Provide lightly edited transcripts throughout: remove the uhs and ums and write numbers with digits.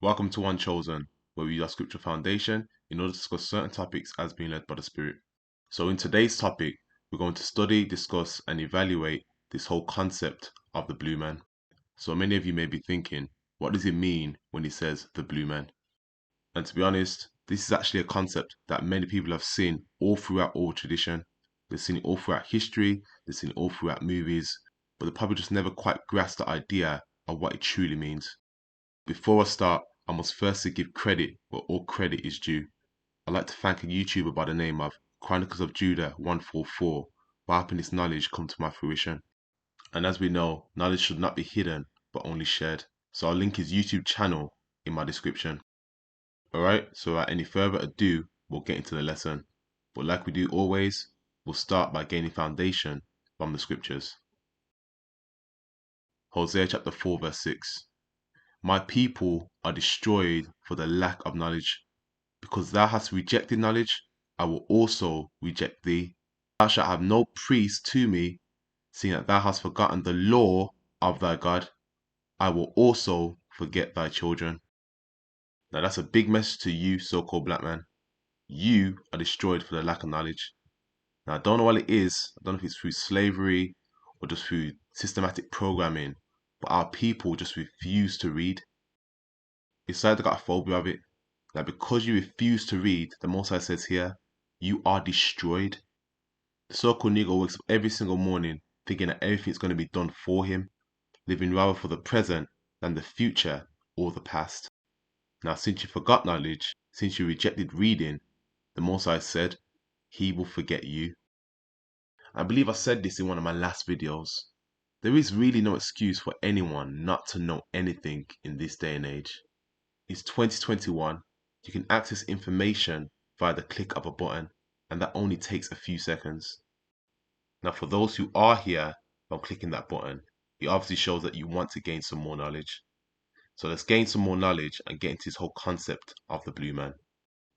Welcome to Unchosen, where we use our scripture foundation in order to discuss certain topics as being led by the Spirit. So in today's topic, we're going to study, discuss, and evaluate this whole concept of the blue man. So many of you may be thinking, what does it mean when he says the blue man? And to be honest, this is actually a concept that many people have seen all throughout oral tradition. They've seen it all throughout history, they've seen it all throughout movies, but they probably just never quite grasped the idea of what it truly means. Before I start, I must firstly give credit where all credit is due. I'd like to thank a YouTuber by the name of Chronicles of Judah 144 for helping this knowledge come to my fruition. And as we know, knowledge should not be hidden, but only shared. So I'll link his YouTube channel in my description. Alright, so without any further ado, we'll get into the lesson. But like we do always, we'll start by gaining foundation from the scriptures. Hosea chapter 4 verse 6. My people are destroyed for the lack of knowledge. Because thou hast rejected knowledge, I will also reject thee. Thou shalt have no priest to me, seeing that thou hast forgotten the law of thy God. I will also forget thy children. Now that's a big message to you, so-called black man. You are destroyed for the lack of knowledge. Now I don't know what it is. I don't know if it's through slavery or just through systematic programming, but our people just refuse to read. It's like they got a phobia of it. That because you refuse to read, the Most High says here, you are destroyed. The so-called Negro wakes up every single morning thinking that everything's going to be done for him, living rather for the present than the future or the past. Now, since you forgot knowledge, since you rejected reading, the Most High said, he will forget you. I believe I said this in one of my last videos. There is really no excuse for anyone not to know anything in this day and age. It's 2021. You can access information via the click of a button, and that only takes a few seconds. Now, for those who are here from clicking that button, it obviously shows that you want to gain some more knowledge. So let's gain some more knowledge and get into this whole concept of the blue man.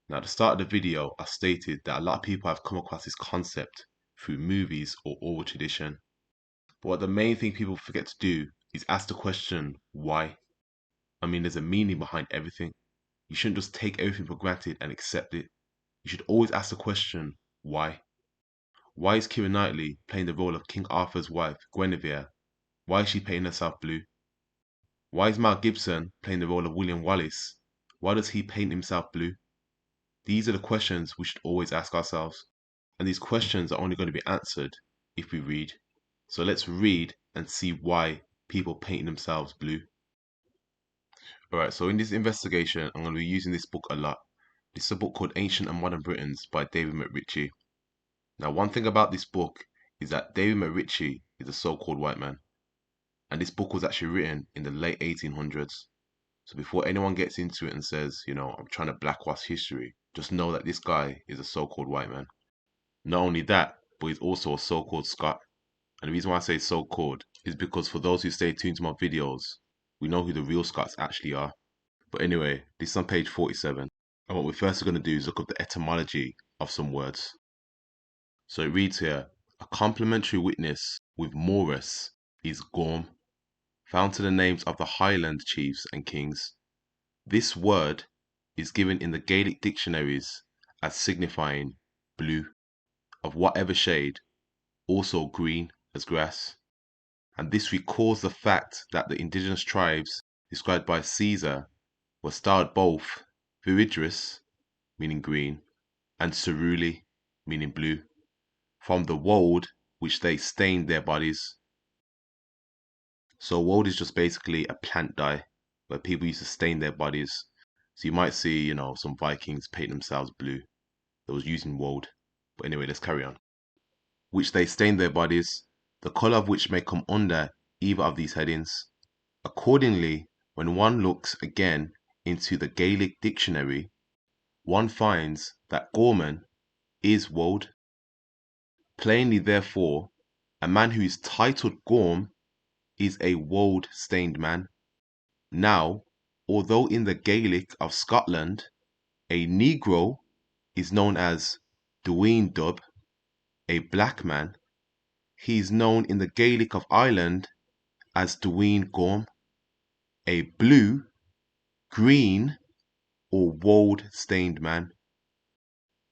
Now, at the start of the video, I stated that a lot of people have come across this concept through movies or oral tradition. But what the main thing people forget to do is ask the question, why? I mean, there's a meaning behind everything. You shouldn't just take everything for granted and accept it. You should always ask the question, why? Why is Keira Knightley playing the role of King Arthur's wife, Guinevere? Why is she painting herself blue? Why is Mel Gibson playing the role of William Wallace? Why does he paint himself blue? These are the questions we should always ask ourselves. And these questions are only going to be answered if we read. So let's read and see why people paint themselves blue. Alright, so in this investigation, I'm going to be using this book a lot. This is a book called Ancient and Modern Britons by David McRitchie. Now, one thing about this book is that David McRitchie is a so-called white man. And this book was actually written in the late 1800s. So before anyone gets into it and says, I'm trying to blackwash history, just know that this guy is a so-called white man. Not only that, but he's also a so-called Scot. And the reason why I say so-called is because for those who stay tuned to my videos, we know who the real Scots actually are. But anyway, this is on page 47. And what we're first going to do is look up the etymology of some words. So it reads here, a complementary witness with Morris is Gorm, found to the names of the Highland chiefs and kings. This word is given in the Gaelic dictionaries as signifying blue, of whatever shade, also green as grass. And this recalls the fact that the indigenous tribes described by Caesar were styled both viridris, meaning green, and ceruli, meaning blue, from the woad which they stained their bodies. So woad is just basically a plant dye where people used to stain their bodies. So you might see, some Vikings paint themselves blue. That was using woad. But anyway, let's carry on. Which they stained their bodies, the colour of which may come under either of these headings. Accordingly, when one looks again into the Gaelic dictionary, one finds that Gorman is woad. Plainly, therefore, a man who is titled Gorm is a woad-stained man. Now, although in the Gaelic of Scotland, a Negro is known as Dwayne Dub, a black man, he is known in the Gaelic of Ireland as Dwayne Gorm, a blue green, or woad-stained man.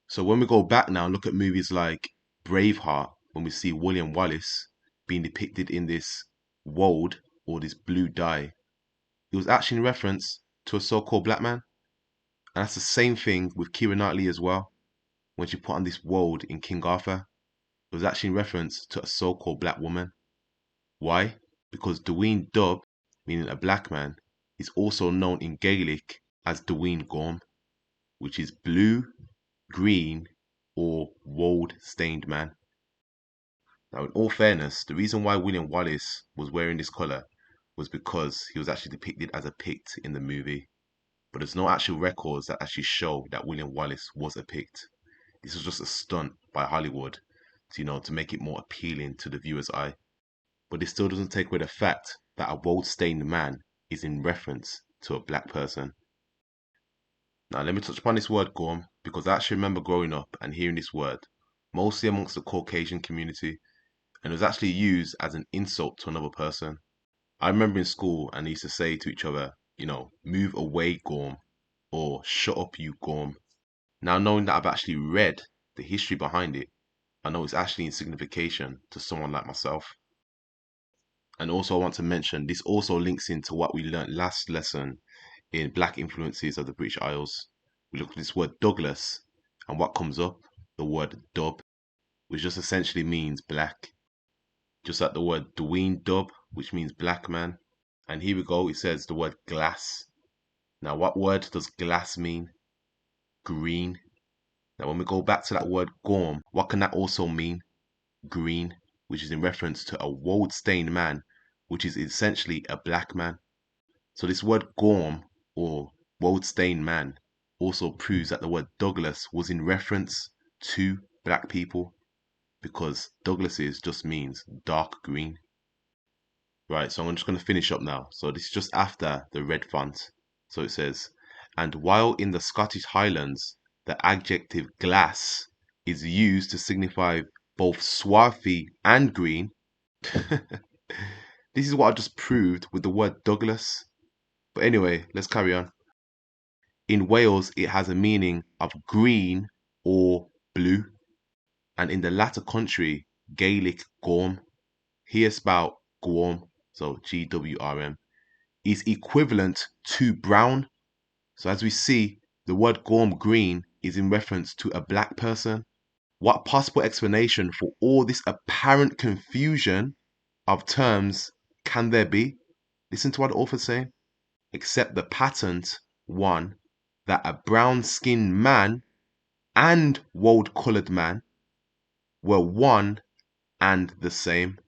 So when we go back now and look at movies like Braveheart, when we see William Wallace being depicted in this woad or this blue dye, it was actually in reference to a so-called black man. And that's the same thing with Keira Knightley as well. When she put on this woad in King Arthur, it was actually in reference to a so-called black woman. Why? Because Dwayne Dub, meaning a black man, is also known in Gaelic as Dwayne Gorm, which is blue, green, or woad-stained man. Now, in all fairness, the reason why William Wallace was wearing this colour was because he was actually depicted as a Pict in the movie. But there's no actual records that actually show that William Wallace was a Pict. This was just a stunt by Hollywood to make it more appealing to the viewer's eye. But this still doesn't take away the fact that a woad-stained man is in reference to a black person. Now, let me touch upon this word Gorm, because I actually remember growing up and hearing this word, mostly amongst the Caucasian community, and it was actually used as an insult to another person. I remember in school and they used to say to each other, move away, Gorm, or shut up, you Gorm. Now, knowing that I've actually read the history behind it, I know it's actually in signification to someone like myself. And also, I want to mention this also links into what we learned last lesson in Black Influences of the British Isles. We looked at this word Douglas, and what comes up? The word dub, which just essentially means black. Just like the word Dwayne Dub, which means black man. And here we go, it says the word glass. Now, what word does glass mean? Green. Now, when we go back to that word Gorm, what can that also mean? Green, which is in reference to a woad-stained man, which is essentially a black man. So this word Gorm, or woad-stained man, also proves that the word Douglas was in reference to black people, because Douglas's just means dark green. Right, so I'm just going to finish up now. So this is just after the red font. So it says, and while in the Scottish Highlands, the adjective glass is used to signify both swarthy and green. This is what I just proved with the word Douglas. But anyway, let's carry on. In Wales, it has a meaning of green or blue. And in the latter country, Gaelic Gorm, here spelled Gwm, so Gwrm, is equivalent to brown. So as we see, the word Gorm green is in reference to a black person. What possible explanation for all this apparent confusion of terms can there be? Listen to what the author's saying. Except the patent one, that a brown-skinned man and woad-coloured man were one and the same.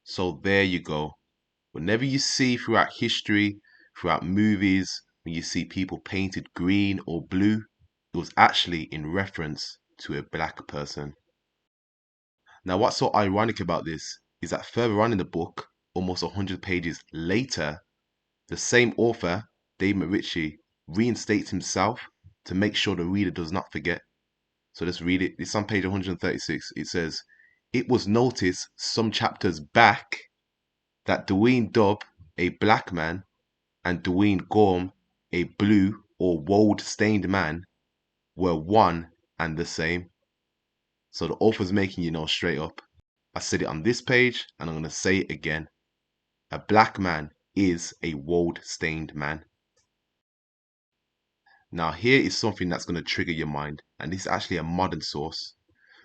So there you go. Whenever you see throughout history, throughout movies, when you see people painted green or blue, it was actually in reference to a black person. Now, what's so ironic about this is that further on in the book, almost 100 pages later, the same author, Dave McRitchie, reinstates himself to make sure the reader does not forget. So let's read it. It's on page 136. It says, it was noticed some chapters back that Dwayne Dub, a black man, and Dwayne Gorm, a blue or woad-stained man, were one and the same. So the author's making you know straight up. I said it on this page, and I'm going to say it again. A black man is a woad-stained man. Now here is something that's going to trigger your mind, and this is actually a modern source.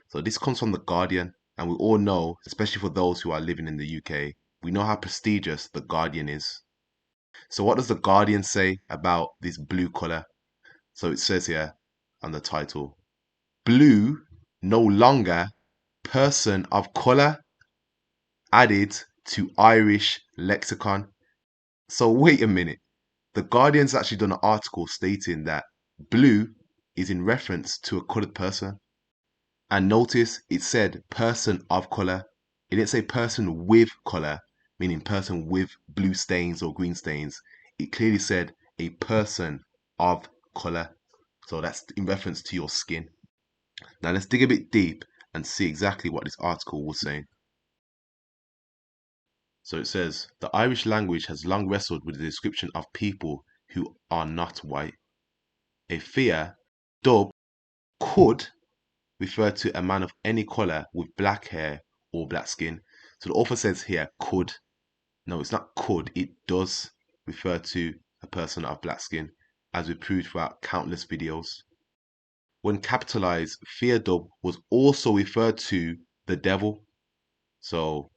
So this comes from The Guardian, and we all know, especially for those who are living in the UK, we know how prestigious The Guardian is. So what does The Guardian say about this blue colour? So it says here on the title, blue no longer person of colour added to Irish lexicon. So wait a minute. The Guardian's actually done an article stating that blue is in reference to a coloured person. And notice it said person of colour. It didn't say person with colour, meaning person with blue stains or green stains. It clearly said a person of colour. So that's in reference to your skin. Now let's dig a bit deep and see exactly what this article was saying. So it says, the Irish language has long wrestled with the description of people who are not white. A Fia dub could refer to a man of any color with black hair or black skin. So the author says here could. No, it's not could. It does refer to a person of black skin, as we proved throughout countless videos. When capitalized, Fia-dub was also referred to the devil. So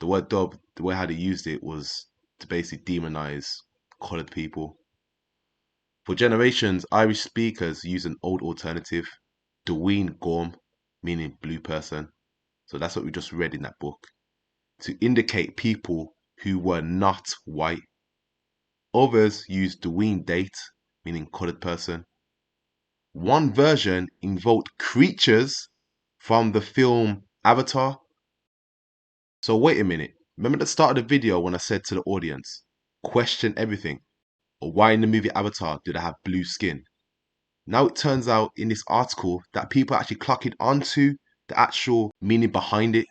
the word dub, the way how they used it was to basically demonize colored people. For generations, Irish speakers used an old alternative, Dween Gorm, meaning blue person. So that's what we just read in that book, to indicate people who were not white. Others used Dween Date, meaning colored person. One version invoked creatures from the film Avatar. So wait a minute. Remember at the start of the video when I said to the audience, question everything? Or why in the movie Avatar did I have blue skin? Now it turns out in this article that people are actually clocking onto the actual meaning behind it.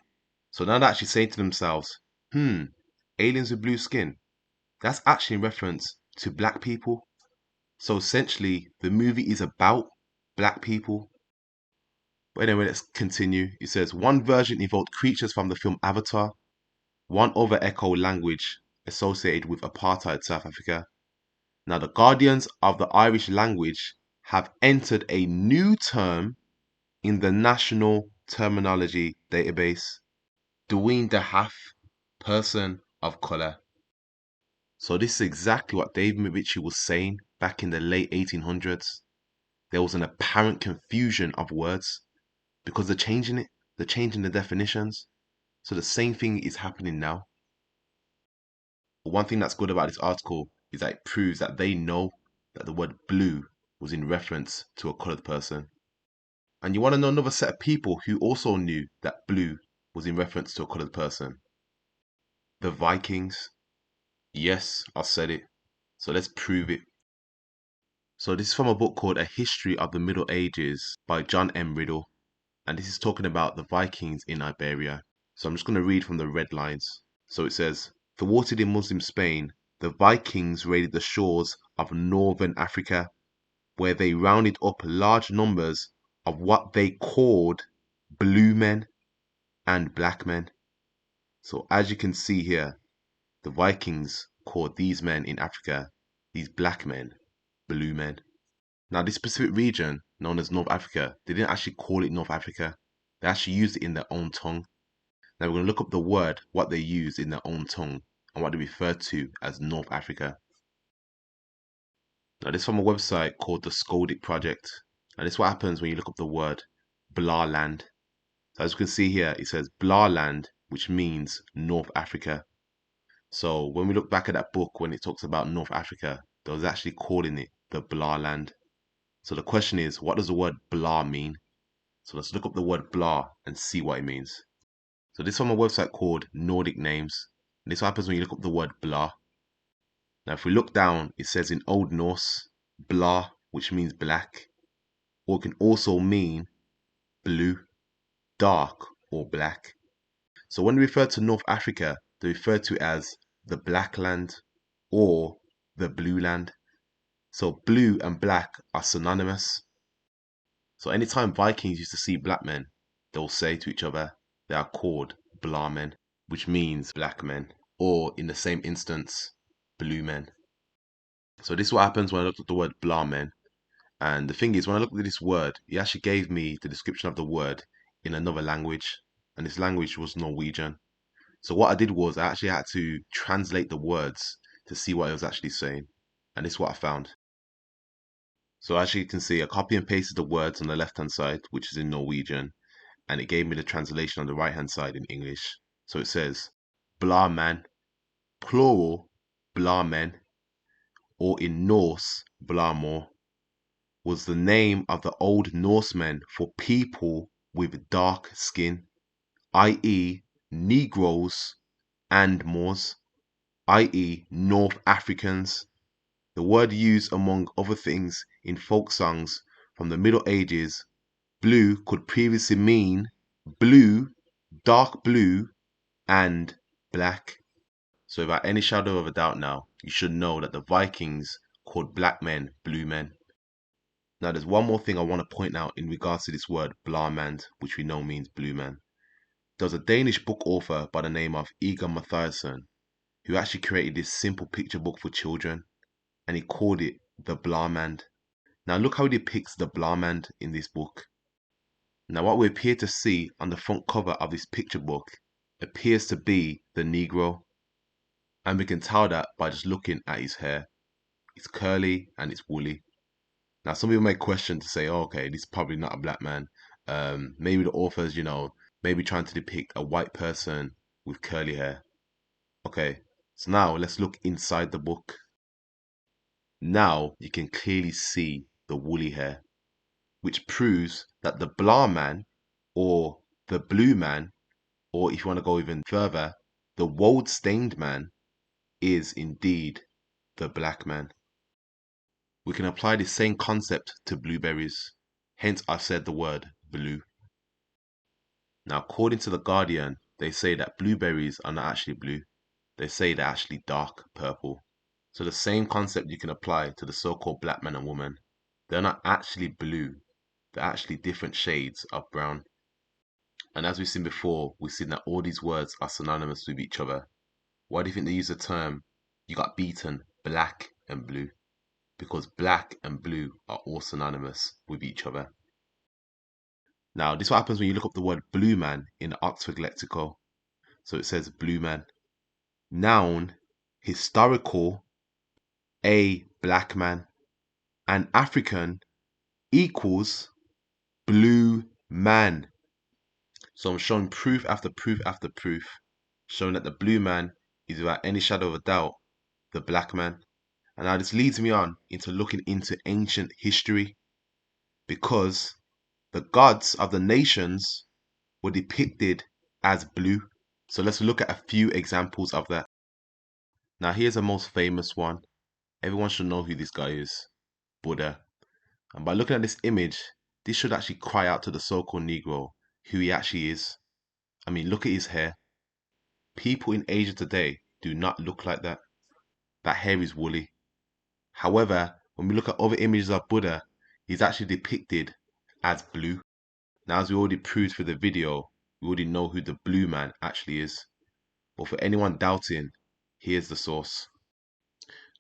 So now they're actually saying to themselves, aliens with blue skin. That's actually in reference to black people. So essentially, the movie is about black people. But anyway, let's continue. It says, one version invoked creatures from the film Avatar. One other echoed language associated with apartheid South Africa. Now, the guardians of the Irish language have entered a new term in the National Terminology Database, Dween Dahaf, person of colour. So this is exactly what David Ritchie was saying back in the late 1800s. There was an apparent confusion of words because they're changing it, they're changing the definitions. So the same thing is happening now. But one thing that's good about this article is that it proves that they know that the word blue was in reference to a coloured person. And you want to know another set of people who also knew that blue was in reference to a coloured person? The Vikings. Yes, I said it. So let's prove it. So this is from a book called A History of the Middle Ages by John M. Riddle. And this is talking about the Vikings in Iberia. So I'm just going to read from the red lines. So it says, thwarted in Muslim Spain, the Vikings raided the shores of northern Africa, where they rounded up large numbers of what they called blue men and black men. So as you can see here, the Vikings called these men in Africa, these black men, blue men. Now this specific region, known as North Africa, they didn't actually call it North Africa. They actually used it in their own tongue. Now we're going to look up the word, what they used in their own tongue, and what they refer to as North Africa. Now this is from a website called the Skoldic Project. And this is what happens when you look up the word Blarland. So as you can see here, it says Blarland, which means North Africa. So when we look back at that book, when it talks about North Africa, they was actually calling it the Blarland. So the question is, what does the word Blar mean? So let's look up the word Blar and see what it means. So this is from a website called Nordic Names. And this happens when you look up the word Blar. Now if we look down, it says in Old Norse, Blar, which means black, or it can also mean blue, dark, or black. So when they refer to North Africa, they refer to it as the Black Land or the Blue Land. So blue and black are synonymous. So anytime Vikings used to see black men, they'll say to each other, they are called Blar men, which means black men, or in the same instance, blue men. So this is what happens when I looked at the word Blar men. And the thing is, when I looked at this word, it actually gave me the description of the word in another language. And this language was Norwegian. So what I did was I actually had to translate the words to see what it was actually saying. And this is what I found. So as you can see, I copy and pasted the words on the left hand side, which is in Norwegian, and it gave me the translation on the right hand side in English. So it says, Blar man, plural, Blar men, or in Norse, Blarmor, was the name of the Old Norsemen for people with dark skin, i.e. Negroes and Moors, i.e. North Africans. The word used among other things in folk songs from the Middle Ages, blue could previously mean blue, dark blue, and black. So without any shadow of a doubt now, you should know that the Vikings called black men, blue men. Now there's one more thing I want to point out in regards to this word Blarmand, which we know means blue man. There was a Danish book author by the name of Egon Mathiasson who actually created this simple picture book for children, and he called it the Blarmand. Now look how he depicts the Blarmand in this book. Now what we appear to see on the front cover of this picture book appears to be the Negro, and we can tell that by just looking at his hair. It's curly and it's woolly. Now some people may question to say, oh, okay, this is probably not a black man. Maybe the author's, maybe trying to depict a white person with curly hair. Okay, so now let's look inside the book. Now you can clearly see the woolly hair, which proves that the Blar man, or the blue man, or if you want to go even further, the woad-stained man, is indeed the black man. We can apply the same concept to blueberries, hence I said the word blue. Now according to The Guardian, they say that blueberries are not actually blue, they say they're actually dark purple. So the same concept you can apply to the so-called black man and woman. They're not actually blue, they're actually different shades of brown. And as we've seen before, we've seen that all these words are synonymous with each other. Why do you think they use the term, you got beaten, black and blue? Because black and blue are all synonymous with each other. Now, this is what happens when you look up the word blue man in the Oxford Lexical. So it says blue man. Noun, historical, a black man. And African equals blue man. So I'm showing proof after proof after proof, showing that the blue man is without any shadow of a doubt the black man. And now this leads me on into looking into ancient history, because the gods of the nations were depicted as blue. So let's look at a few examples of that. Now here's the most famous one. Everyone should know who this guy is, Buddha. And by looking at this image, this should actually cry out to the so-called Negro who he actually is. I mean, look at his hair. People in Asia today do not look like that. That hair is woolly. However, when we look at other images of Buddha, he's actually depicted as blue. Now, as we already proved through the video, we already know who the blue man actually is. But for anyone doubting, here's the source.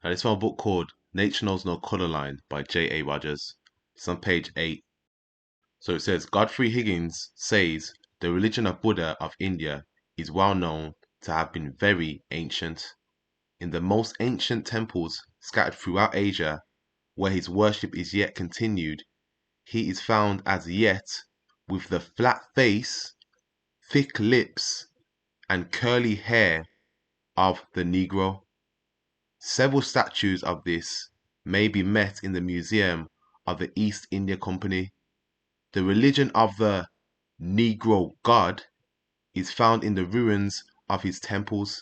Now, this is from a book called Nature Knows No Color Line by J.A. Rogers. It's on page 8. So it says, Godfrey Higgins says the religion of Buddha of India is well known to have been very ancient. In the most ancient temples scattered throughout Asia, where his worship is yet continued, he is found as yet with the flat face, thick lips, and curly hair of the Negro. Several statues of this may be met in the Museum of the East India Company. The religion of the Negro God is found in the ruins of his temples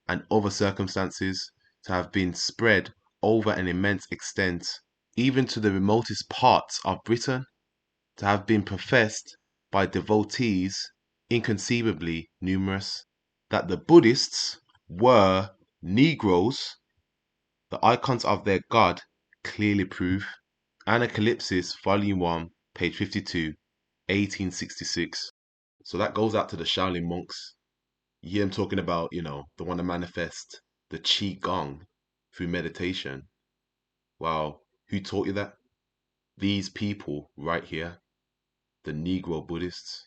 and other circumstances to have been spread over an immense extent, even to the remotest parts of Britain, to have been professed by devotees inconceivably numerous. That the Buddhists were Negroes, the icons of their god clearly prove. Anacalypsis, Volume 1, page 52, 1866. So that goes out to the Shaolin monks. You hear them talking about, they want to manifest the Qi Gong through meditation. Well, who taught you that? These people right here, the Negro Buddhists.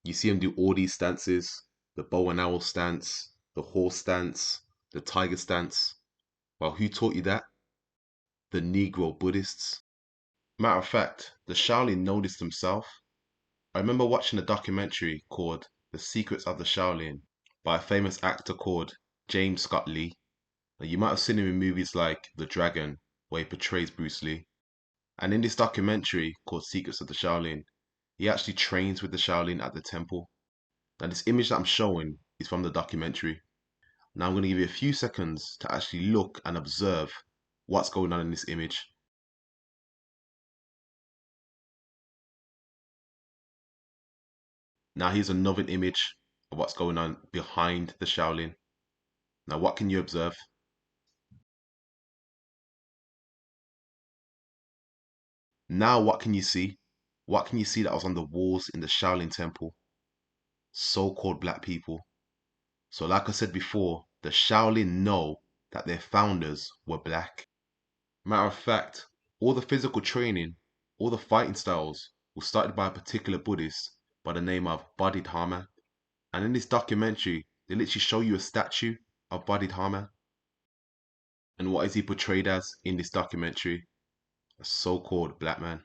You see them do all these stances, the bow and arrow stance, the horse stance, the tiger stance. Well, who taught you that? The Negro Buddhists. Matter of fact, the Shaolin know this themselves. I remember watching a documentary called The Secrets of the Shaolin by a famous actor called James Scott Lee. Now, you might have seen him in movies like The Dragon, where he portrays Bruce Lee. And in this documentary called Secrets of the Shaolin, he actually trains with the Shaolin at the temple. Now this image that I'm showing is from the documentary. Now I'm going to give you a few seconds to actually look and observe what's going on in this image. Now here's another image of what's going on behind the Shaolin. Now what can you observe? Now what can you see? What can you see that was on the walls in the Shaolin Temple? So-called black people. So like I said before, the Shaolin know that their founders were black. Matter of fact, all the physical training, all the fighting styles was started by a particular Buddhist by the name of Bodhidharma. And in this documentary, they literally show you a statue of Bodhidharma. And what is he portrayed as in this documentary? A so-called black man.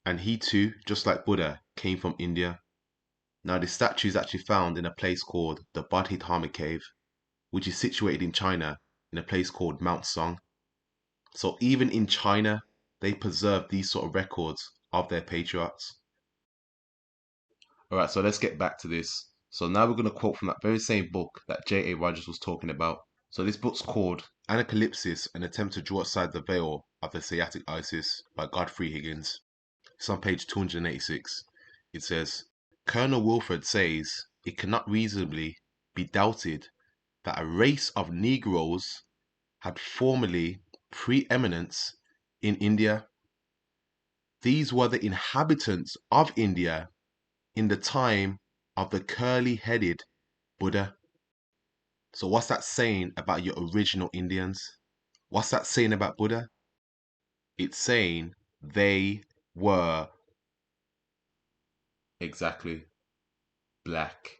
And he too, just like Buddha, came from India. Now this statue is actually found in a place called the Bodhidharma Cave, which is situated in China in a place called Mount Song. So even in China, they preserve these sort of records of their patriarchs. Alright, so let's get back to this. So now we're going to quote from that very same book that J.A. Rogers was talking about. So this book's called Anacalypsis, an attempt to draw aside the veil of the Asiatic Isis by Godfrey Higgins. It's on page 286. It says, Colonel Wilford says it cannot reasonably be doubted that a race of Negroes had formerly preeminence in India. These were the inhabitants of India in the time of the curly-headed Buddha. So what's that saying about your original Indians? What's that saying about Buddha? It's saying they were exactly black.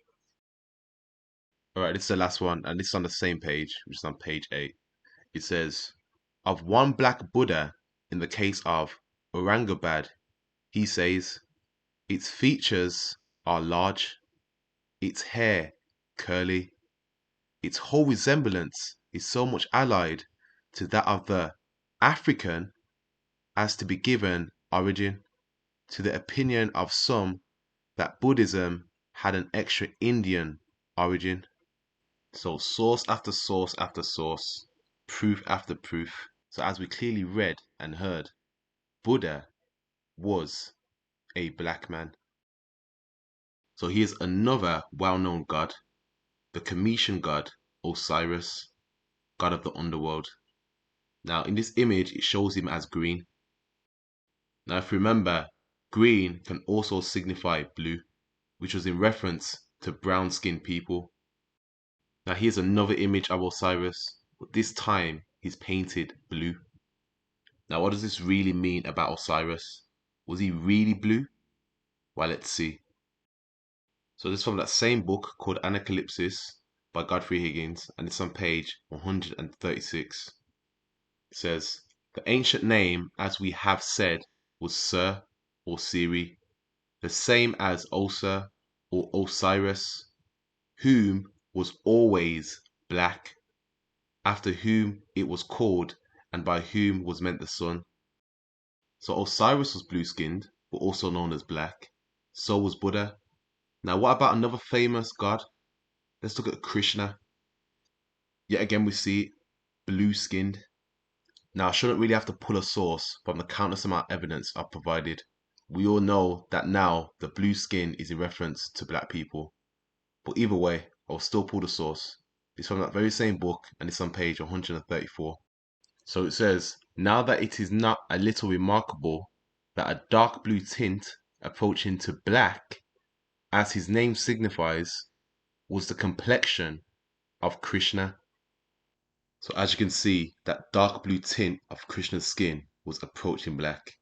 Alright, this is the last one, and this is on the same page, which is on page 8. It says, of one black Buddha in the case of Aurangabad, he says, its features are large, its hair curly, its whole resemblance is so much allied to that of the African as to be given origin to the opinion of some that Buddhism had an extra Indian origin. So source after source after source, proof after proof. So as we clearly read and heard, Buddha was a black man. So here's another well-known god, the Cometian god Osiris, god of the underworld. Now in this image it shows him as green. Now if you remember, green can also signify blue, which was in reference to brown-skinned people. Now here's another image of Osiris, but this time he's painted blue. Now what does this really mean about Osiris? Was he really blue? Well, let's see. So this is from that same book called Anacalypsis by Godfrey Higgins, and it's on page 136. It says, the ancient name, as we have said, was Ser or Siri, the same as Osa or Osiris, whom was always black, after whom it was called, and by whom was meant the sun. So Osiris was blue-skinned, but also known as black. So was Buddha. Now what about another famous god? Let's look at Krishna. Yet again we see blue-skinned. Now I shouldn't really have to pull a source from the countless amount of evidence I've provided. We all know that now the blue skin is in reference to black people. But either way, I'll still pull the source. It's from that very same book and it's on page 134. So it says, now that it is not a little remarkable that a dark blue tint approaching to black, as his name signifies, was the complexion of Krishna. So as you can see, that dark blue tint of Krishna's skin was approaching black.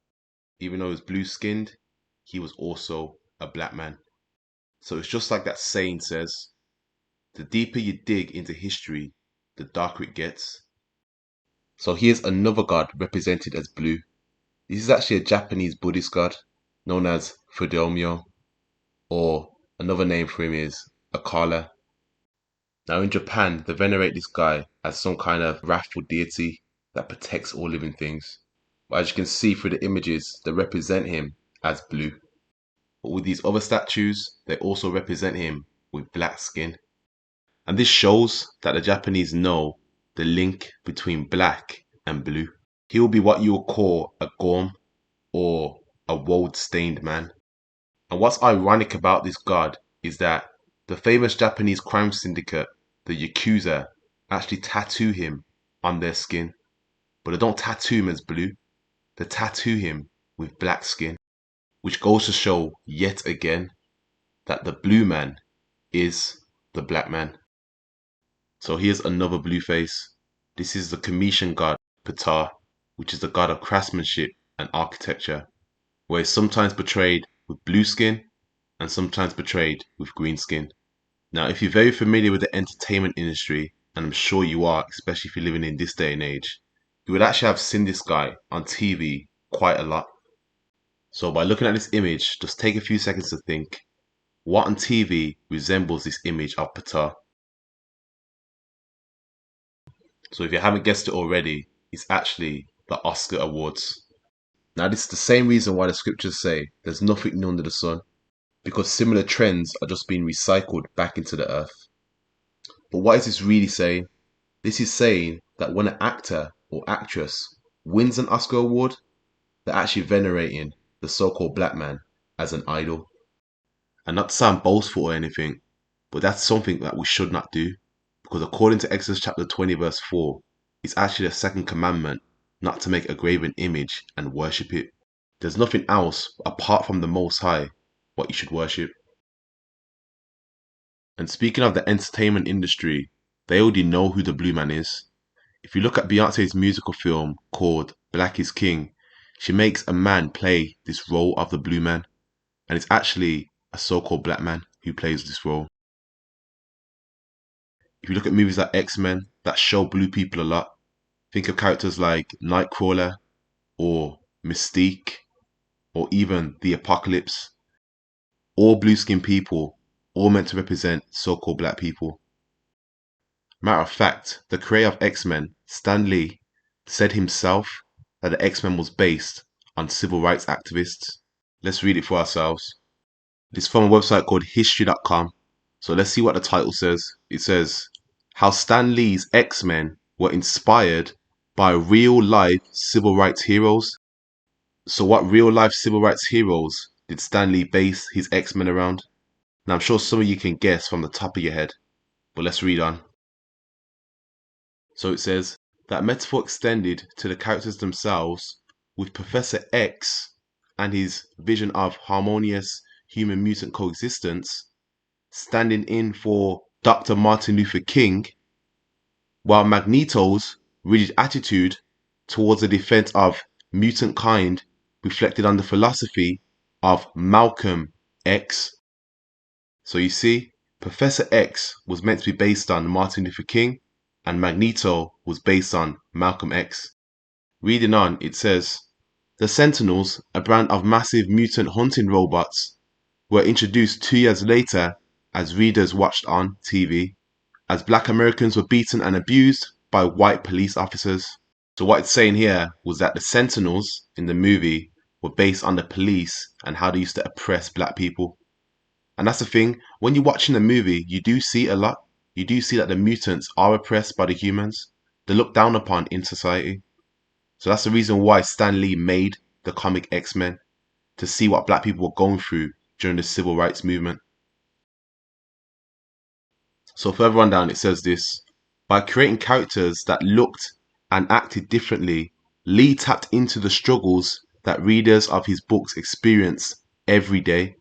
Even though he was blue skinned, he was also a black man. So it's just like that saying says, the deeper you dig into history, the darker it gets. So here's another god represented as blue. This is actually a Japanese Buddhist god known as Fudomyo, or another name for him is Akala. Now in Japan, they venerate this guy as some kind of wrathful deity that protects all living things. But as you can see through the images, they represent him as blue. But with these other statues, they also represent him with black skin. And this shows that the Japanese know the link between black and blue. He will be what you will call a gorm, or a woad-stained man. And what's ironic about this god is that the famous Japanese crime syndicate, the Yakuza, actually tattoo him on their skin. But they don't tattoo him as blue. They tattoo him with black skin, which goes to show yet again that the blue man is the black man. So here's another blue face. This is the Cometian god Ptah, which is the god of craftsmanship and architecture, where it's sometimes portrayed with blue skin and sometimes portrayed with green skin. Now, if you're very familiar with the entertainment industry, and I'm sure you are, especially if you're living in this day and age, you would actually have seen this guy on TV quite a lot. So by looking at this image, just take a few seconds to think, what on TV resembles this image of Ptah? So if you haven't guessed it already, it's actually the Oscar Awards. Now this is the same reason why the scriptures say there's nothing new under the sun, because similar trends are just being recycled back into the earth. But what is this really saying? This is saying that when an actor or actress wins an Oscar award, they're actually venerating the so-called black man as an idol. And not to sound boastful or anything, but that's something that we should not do. Because according to Exodus chapter 20 verse 4, it's actually the second commandment not to make a graven image and worship it. There's nothing else apart from the Most High what you should worship. And speaking of the entertainment industry, they already know who the blue man is. If you look at Beyonce's musical film called Black is King, she makes a man play this role of the blue man, and it's actually a so-called black man who plays this role. If you look at movies like X-Men that show blue people a lot, think of characters like Nightcrawler or Mystique or even the Apocalypse. All blue-skinned people, all meant to represent so-called black people. Matter of fact, the creator of X-Men, Stan Lee, said himself that the X-Men was based on civil rights activists. Let's read it for ourselves. It's from a website called history.com. So let's see what the title says. It says, how Stan Lee's X-Men were inspired by real-life civil rights heroes. So what real-life civil rights heroes did Stan Lee base his X-Men around? Now I'm sure some of you can guess from the top of your head, but let's read on. So it says, that metaphor extended to the characters themselves, with Professor X and his vision of harmonious human-mutant coexistence standing in for Dr. Martin Luther King, while Magneto's rigid attitude towards the defense of mutant kind reflected on the philosophy of Malcolm X. So you see, Professor X was meant to be based on Martin Luther King, and Magneto was based on Malcolm X. Reading on, it says, the Sentinels, a brand of massive mutant hunting robots, were introduced 2 years later as readers watched on TV, as black Americans were beaten and abused by white police officers. So what it's saying here was that the Sentinels in the movie were based on the police and how they used to oppress black people. And that's the thing, when you're watching the movie, you do see a lot. You do see that the mutants are oppressed by the humans. They're looked down upon in society. So that's the reason why Stan Lee made the comic X-Men, to see what black people were going through during the civil rights movement. So further on down it says this, by creating characters that looked and acted differently, Lee tapped into the struggles that readers of his books experience every day.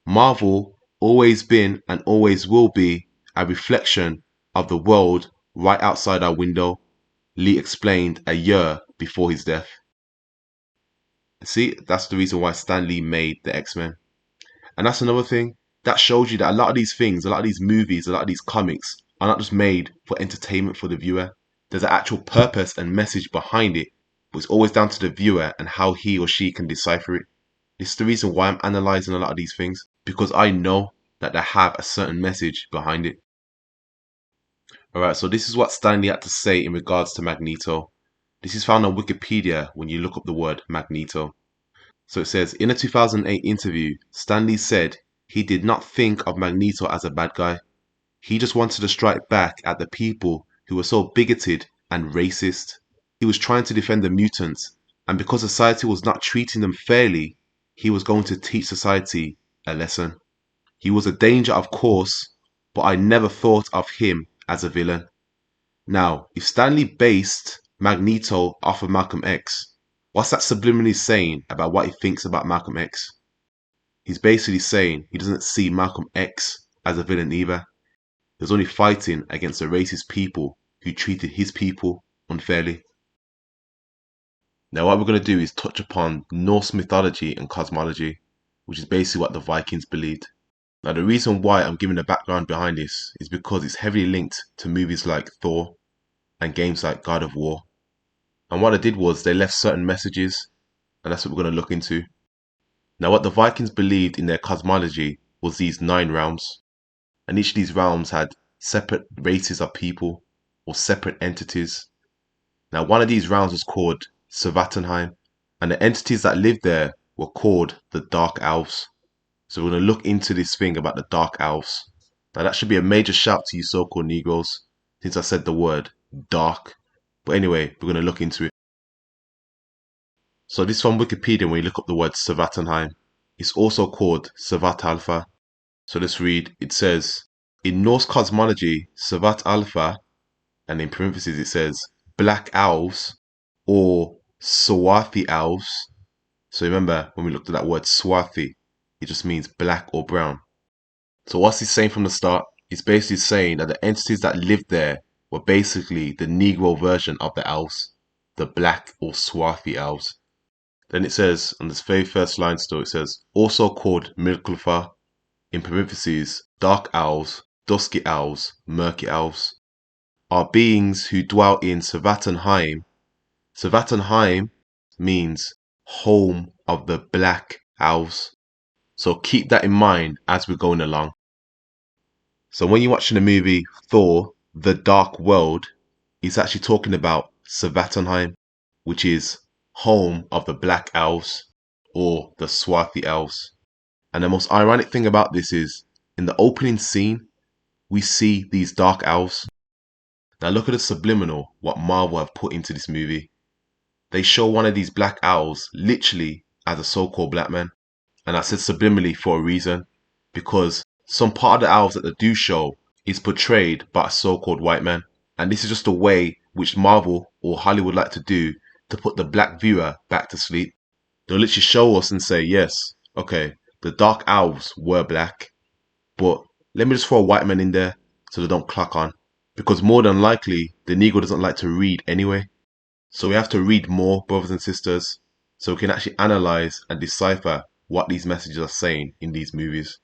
Marvel always been and always will be a reflection of the world right outside our window, Lee explained a year before his death. See, that's the reason why Stan Lee made the X-Men. And that's another thing, that shows you that a lot of these things, a lot of these movies, a lot of these comics are not just made for entertainment for the viewer. There's an actual purpose and message behind it, but it's always down to the viewer and how he or she can decipher it. This is the reason why I'm analysing a lot of these things, because I know that they have a certain message behind it. Alright, so this is what Stan Lee had to say in regards to Magneto. This is found on Wikipedia when you look up the word Magneto. So it says, in a 2008 interview, Stan Lee said he did not think of Magneto as a bad guy. He just wanted to strike back at the people who were so bigoted and racist. He was trying to defend the mutants, and because society was not treating them fairly, he was going to teach society a lesson. He was a danger, of course, but I never thought of him as a villain. Now, if Stan Lee based Magneto off of Malcolm X, What's that subliminally saying about what he thinks about Malcolm X? He's basically saying he doesn't see Malcolm X as a villain either. He was only fighting against the racist people who treated his people unfairly. Now what we're going to do is touch upon Norse mythology and cosmology, which is basically what the Vikings believed. Now the reason why I'm giving the background behind this is because it's heavily linked to movies like Thor and games like God of War. And what they did was they left certain messages, and that's what we're going to look into. Now what the Vikings believed in their cosmology was these 9 realms, and each of these realms had separate races of people or separate entities. Now one of these realms was called Svartalfheim, and the entities that lived there were called the Dark Elves. So we're going to look into this thing about the Dark Elves. Now that should be a major shout to you so-called Negroes, since I said the word dark. But anyway, we're going to look into it. So this is from Wikipedia when you look up the word Svartalfheim. It's also called Svartalfa. So let's read. It says, in Norse cosmology, Svartalfa, and in parentheses it says, Black Elves, or Swarthy Elves. So remember, when we looked at that word Swarthy, it just means black or brown. So what's he saying from the start? He's basically saying that the entities that lived there were basically the Negro version of the elves, the black or swarthy elves. Then it says, on this very first line still, it says, also called Mirkulfa, in parentheses, dark elves, dusky elves, murky elves, are beings who dwell in Svartalfheim. Svartalfheim means home of the black elves. So keep that in mind as we're going along. So when you're watching the movie Thor, The Dark World, it's actually talking about Svartalfheim, which is home of the Black Elves or the Swarthy Elves. And the most ironic thing about this is, in the opening scene, we see these Dark Elves. Now look at the subliminal, what Marvel have put into this movie. They show one of these Black Elves literally as a so-called black man. And I said subliminally for a reason, because some part of the elves that they do show is portrayed by a so-called white man. And this is just a way which Marvel or Hollywood like to do to put the black viewer back to sleep. They'll literally show us and say, yes, okay, the dark elves were black, but let me just throw a white man in there so they don't clock on. Because more than likely, the Negro doesn't like to read anyway. So we have to read more, brothers and sisters, so we can actually analyze and decipher what these messages are saying in these movies.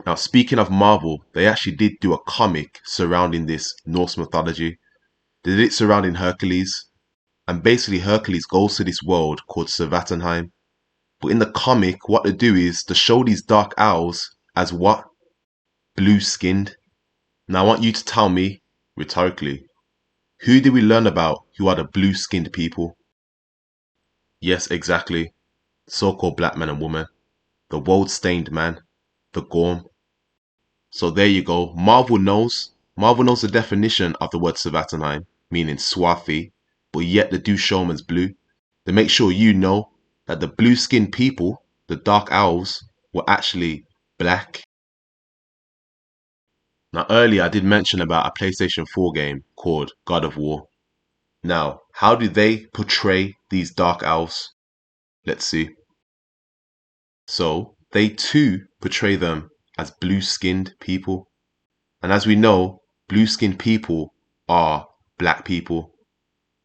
Now, speaking of Marvel, they actually did do a comic surrounding this Norse mythology. They did it surrounding Hercules, and basically Hercules goes to this world called Svartalfheim. But in the comic, what they do is to show these dark elves as what? Blue-skinned. Now I want you to tell me, rhetorically, who did we learn about who are the blue-skinned people? Yes, exactly. So-called black man and woman. The world-stained man. The Gorm. So there you go. Marvel knows. Marvel knows the definition of the word Svartalfheim, meaning swarthy, but yet they do show them as blue. They make sure you know that the blue-skinned people, the dark elves, were actually black. Now earlier I did mention about a PlayStation 4 game called God of War. Now, how do they portray these dark elves? Let's see. So, they too portray them as blue-skinned people. And as we know, blue-skinned people are black people.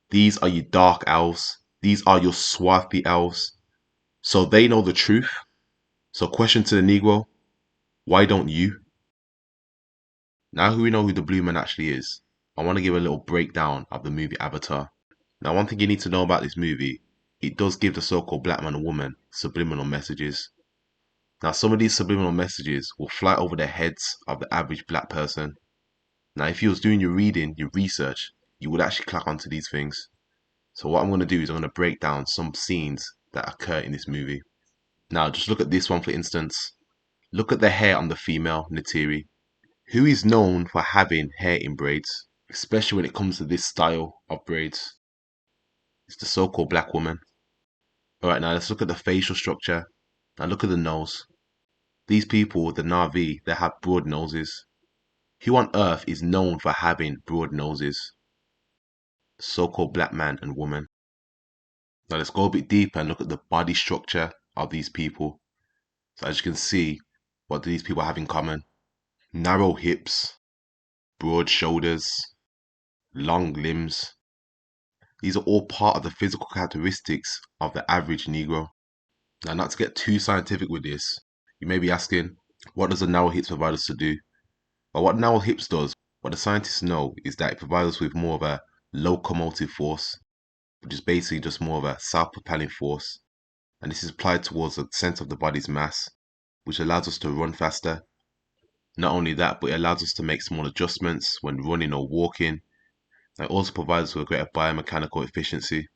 These are your dark elves. These are your swarthy elves. So they know the truth. So question to the Negro, why don't you? Now who we know who the blue man actually is, I want to give a little breakdown of the movie Avatar. Now one thing you need to know about this movie, it does give the so-called black man and woman subliminal messages. Now some of these subliminal messages will fly over the heads of the average black person. Now if you was doing your reading, your research, you would actually click onto these things. So what I'm going to do is I'm going to break down some scenes that occur in this movie. Now just look at this one for instance. Look at the hair on the female, Neytiri, who is known for having hair in braids, especially when it comes to this style of braids. It's the so-called black woman. Alright, now let's look at the facial structure. Now look at the nose. These people, the Na'vi, they have broad noses. Who on earth is known for having broad noses? So-called black man and woman. Now let's go a bit deeper and look at the body structure of these people. So as you can see, what do these people have in common? Narrow hips, broad shoulders, long limbs. These are all part of the physical characteristics of the average Negro. Now, not to get too scientific with this, you may be asking, what does the narrow hips provide us to do? Well, what narrow hips does, what the scientists know, is that it provides us with more of a locomotive force, which is basically just more of a self-propelling force. And this is applied towards the center of the body's mass, which allows us to run faster. Not only that, but it allows us to make small adjustments when running or walking. And it also provides us with greater biomechanical efficiency.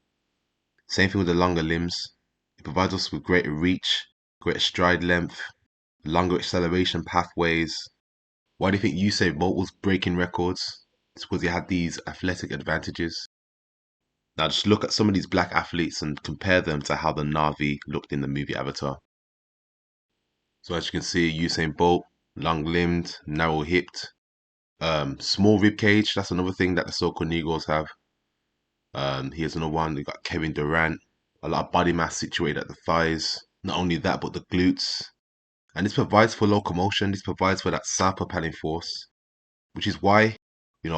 Same thing with the longer limbs. It provides us with greater reach, greater stride length, longer acceleration pathways. Why do you think Usain Bolt was breaking records? It's because he had these athletic advantages. Now just look at some of these black athletes and compare them to how the Na'vi looked in the movie Avatar. So as you can see, Usain Bolt, long-limbed, narrow-hipped, small rib cage. That's another thing that the so-called Negroes have. Here's another one. We got Kevin Durant, a lot of body mass situated at the thighs. Not only that, but the glutes. And this provides for locomotion. This provides for that self-propelling force, which is why,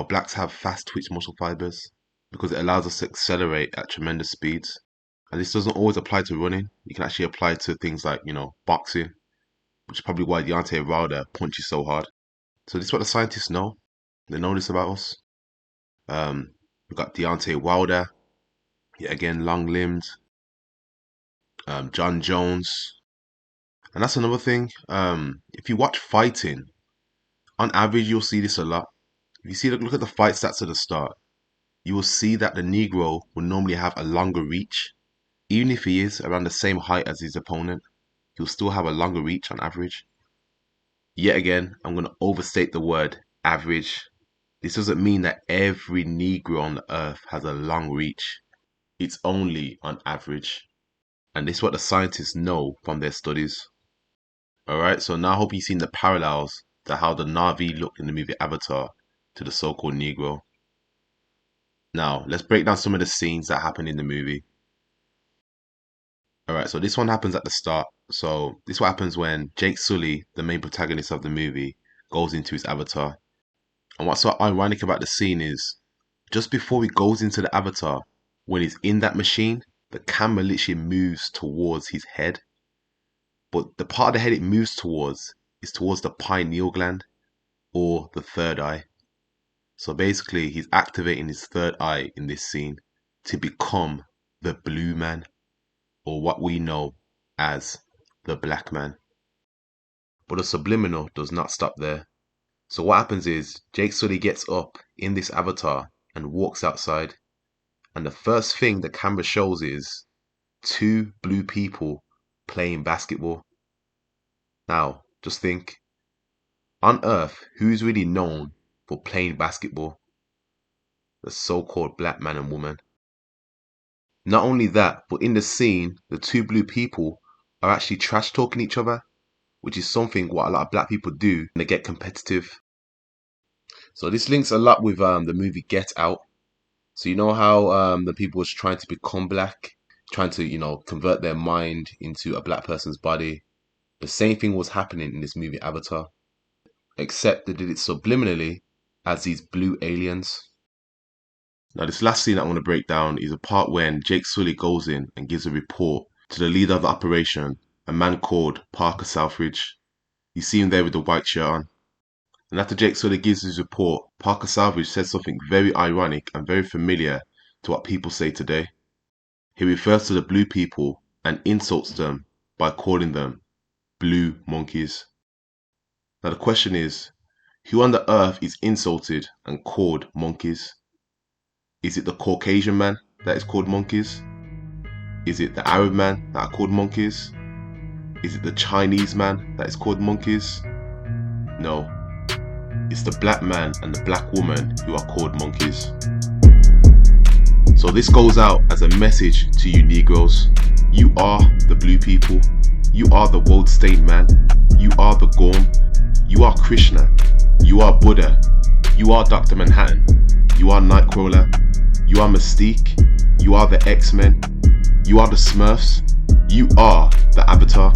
blacks have fast twitch muscle fibers, because it allows us to accelerate at tremendous speeds. And this doesn't always apply to running. You can actually apply to things like, boxing, which is probably why Deontay Wilder punches so hard. So this is what the scientists know. They know this about us. We've got Deontay Wilder, yet again, long-limbed. John Jones. And that's another thing. If you watch fighting, on average, you'll see this a lot. If you look at the fight stats at the start, you will see that the Negro will normally have a longer reach. Even if he is around the same height as his opponent, he'll still have a longer reach on average. Yet again, I'm going to overstate the word average. This doesn't mean that every Negro on the earth has a long reach. It's only on average. And this is what the scientists know from their studies. Alright, so now I hope you've seen the parallels to how the Na'vi looked in the movie Avatar to the so-called Negro. Now, let's break down some of the scenes that happen in the movie. Alright, so this one happens at the start. So this is what happens when Jake Sully, the main protagonist of the movie, goes into his avatar. And what's so ironic about the scene is, just before he goes into the avatar, when he's in that machine, the camera literally moves towards his head. But the part of the head it moves towards is towards the pineal gland, or the third eye. So basically, he's activating his third eye in this scene to become the blue man, or what we know as the black man. But the subliminal does not stop there. So what happens is, Jake Sully gets up in this avatar and walks outside. And the first thing the camera shows is two blue people playing basketball. Now, just think, on Earth, who's really known for playing basketball? The so-called black man and woman. Not only that, but in the scene, the two blue people are actually trash talking each other, which is something what a lot of black people do when they get competitive. So this links a lot with the movie Get Out. So you know how the people was trying to become black, trying to, convert their mind into a black person's body. The same thing was happening in this movie Avatar, except they did it subliminally as these blue aliens. Now this last scene I want to break down is a part when Jake Sully goes in and gives a report to the leader of the operation, a man called Parker Selfridge. You see him there with the white shirt on. And after Jake Sully gives his report, Parker Selfridge says something very ironic and very familiar to what people say today. He refers to the blue people and insults them by calling them blue monkeys. Now the question is, who on the earth is insulted and called monkeys? Is it the Caucasian man that is called monkeys? Is it the Arab man that are called monkeys? Is it the Chinese man that is called monkeys? No. It's the black man and the black woman who are called monkeys. So this goes out as a message to you Negroes. You are the blue people. You are the world-stained man. You are the Gorm. You are Krishna. You are Buddha. You are Dr. Manhattan. You are Nightcrawler. You are Mystique. You are the X-Men. You are the Smurfs. You are the Avatar.